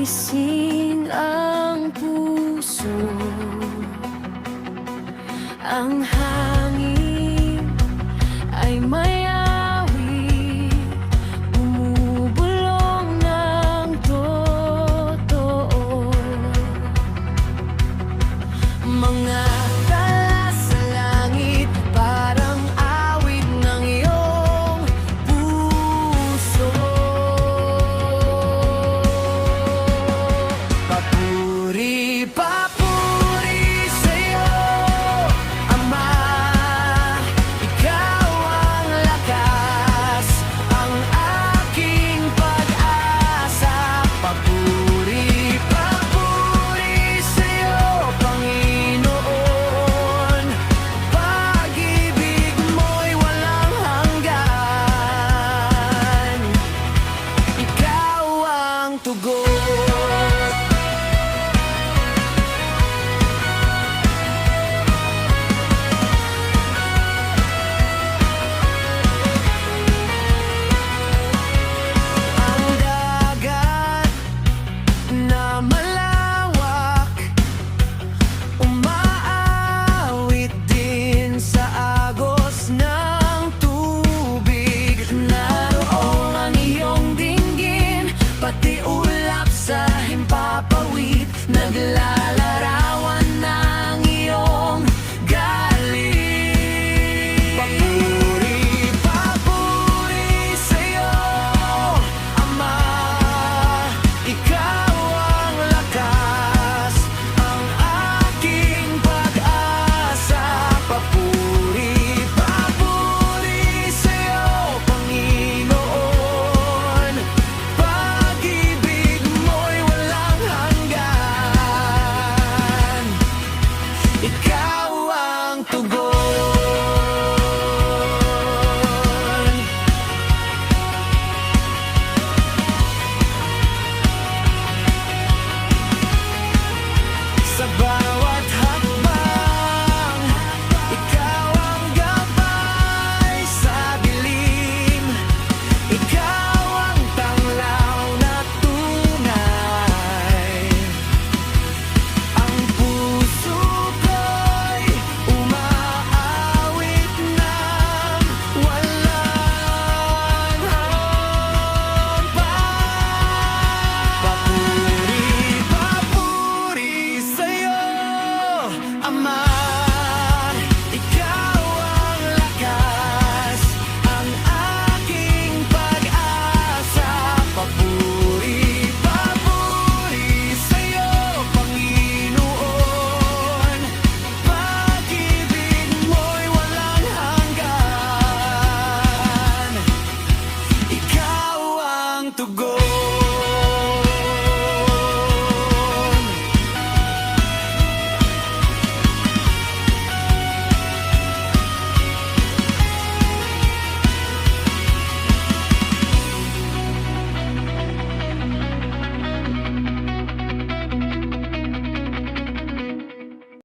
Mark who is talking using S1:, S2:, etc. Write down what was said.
S1: gising ang puso. Ang hangin ay may awit, bumubulong ng totoo. Mga tala sa langit, parang awit ng iyong puso. Papuri, papuri sa'yo, Ama. Ikaw ang lakas, ang aking pag-asa. Papuri, papuri sa'yo, Panginoon. Pag-ibig mo'y walang hanggan, ikaw ang tugon. Na malawak, umaawit din sa agos ng tubig. Naroon ang iyong dinggin, pati